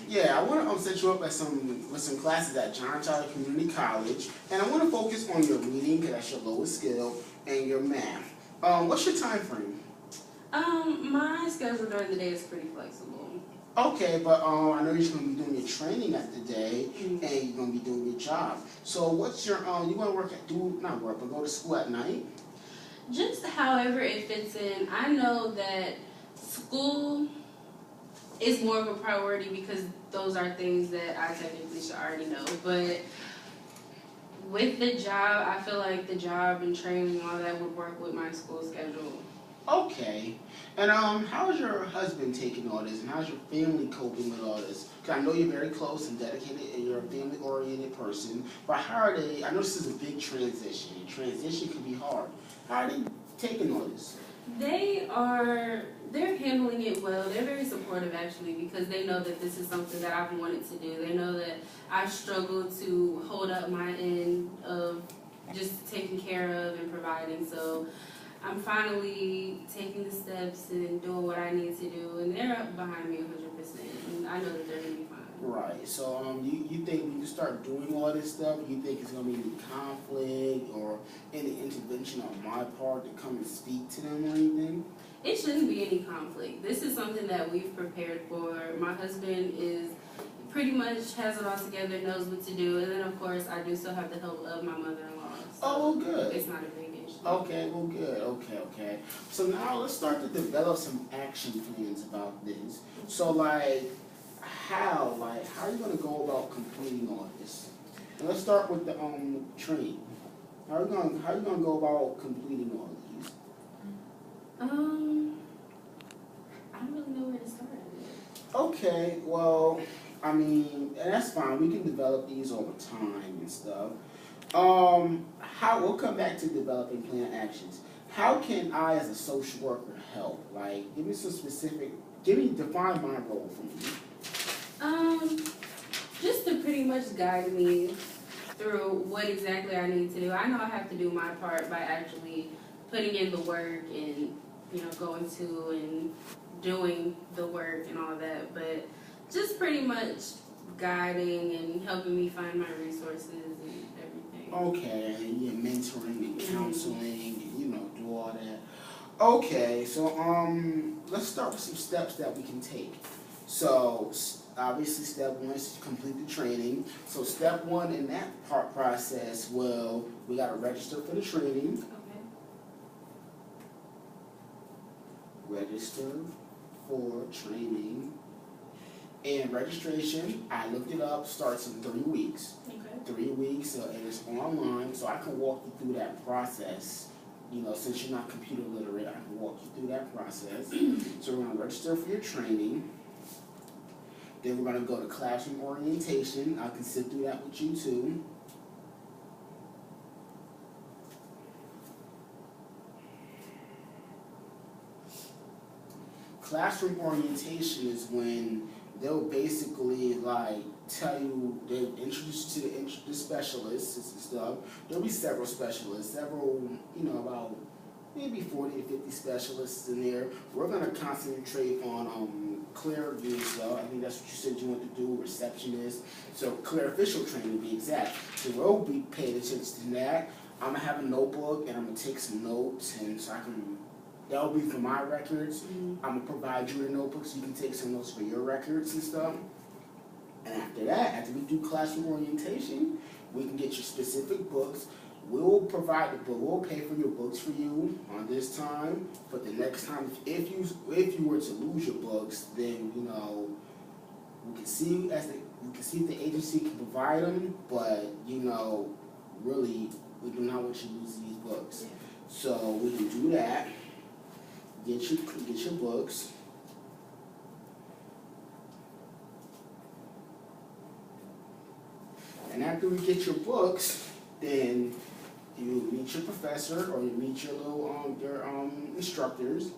Yeah, I want to set you up at with some classes at John Tyler Community College, and I want to focus on your reading, because that's your lowest skill, and your math. What's your time frame? My schedule during the day is pretty flexible. Okay, but I know you're going to be doing your training at the day, Mm-hmm. and you're going to be doing your job. So what's your you want to work at not work, but go to school at night? Just however it fits in. I know that school is more of a priority because those are things that I technically should already know. But with the job, I feel like the job and training and all that would work with my school schedule. Okay. And how's your husband taking all this, and how's your family coping with all this? Because I know you're very close and dedicated, and you're a family-oriented person. But how are they? I know this is a big transition. Transition can be hard. How are they taking all this? They're handling it well. They're very supportive actually because they know that this is something that I've wanted to do. They know that I struggle to hold up my end of just taking care of and providing. So I'm finally taking the steps and doing what I need to do, and they're up behind me 100%. And I know that they're gonna be fine. Right. So you think when you start doing all this stuff, you think it's gonna be any conflict or any intervention on my part to come and speak to them or anything? It shouldn't be any conflict. This is something that we've prepared for. My husband is pretty much has it all together, knows what to do, and then of course I do still have the help of my mother-in-law. So oh, good. It's not a big issue. Okay, well, good. Okay. So now let's start to develop some action plans about this. So, how are you going to go about completing all this? And let's start with the training. How are you going to go about completing all of these? I don't really know where to start. Okay, well, I mean, and that's fine. We can develop these over time and stuff. We'll come back to developing plan actions. How can I, as a social worker, help? Give me some specific. Define my role for me. Just to pretty much guide me through what exactly I need to do. I know I have to do my part by actually putting in the work and going to and doing the work and all that, but just pretty much guiding and helping me find my resources and everything. Okay, and you're mentoring and counseling and do all that. Okay, so let's start with some steps that we can take. So obviously step one is to complete the training. So step one in that process, we gotta register for the training. Okay. Register for training. And registration, I looked it up, starts in 3 weeks. Okay. 3 weeks, and it's online, so I can walk you through that process. Since you're not computer literate, I can walk you through that process. So we're going to register for your training. Then we're going to go to classroom orientation. I can sit through that with you too. Classroom orientation is when they'll basically tell you, they'll introduce you to the specialists and stuff. There'll be several specialists, about maybe 40 to 50 specialists in there. We're gonna concentrate on Clearview stuff. I think that's what you said you want to do, receptionist. So Clearofficial training to be exact. So we'll be paying attention to that. I'm gonna have a notebook and I'm gonna take some notes, and so that'll be for my records. Mm-hmm. I'm going to provide you a notebook so you can take some notes for your records and stuff. And after we do classroom orientation, we can get you specific books. We'll provide the book. We'll pay for your books for you on this time. But the next time, if you were to lose your books, then we can see if the agency can provide them. But really, we do not want you to lose these books. Yeah. So we can do that. Get your books. And after we get your books, then you meet your professor or you meet your instructors.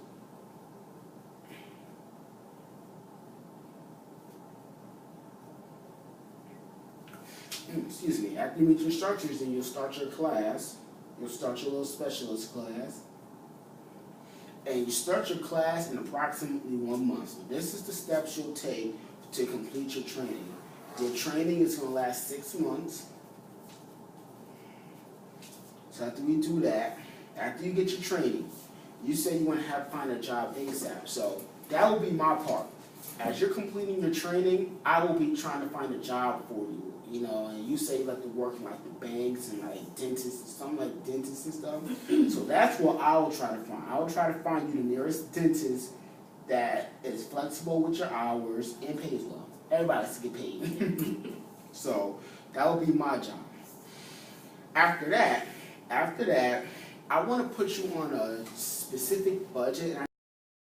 Excuse me. After you meet your instructors, then you'll start your class. You'll start your little specialist class. And you start your class in approximately 1 month. So this is the steps you'll take to complete your training. Your training is going to last 6 months. So after we do that, after you get your training, you say you want to find a job ASAP. So that will be my part. As you're completing your training, I will be trying to find a job for you. You know, and you say you like to work in like the banks and like dentists and something like dentists and stuff. So that's what I will try to find. I will try to find you the nearest dentist that is flexible with your hours and pays well. Everybody has to get paid. So that will be my job. After that, I want to put you on a specific budget.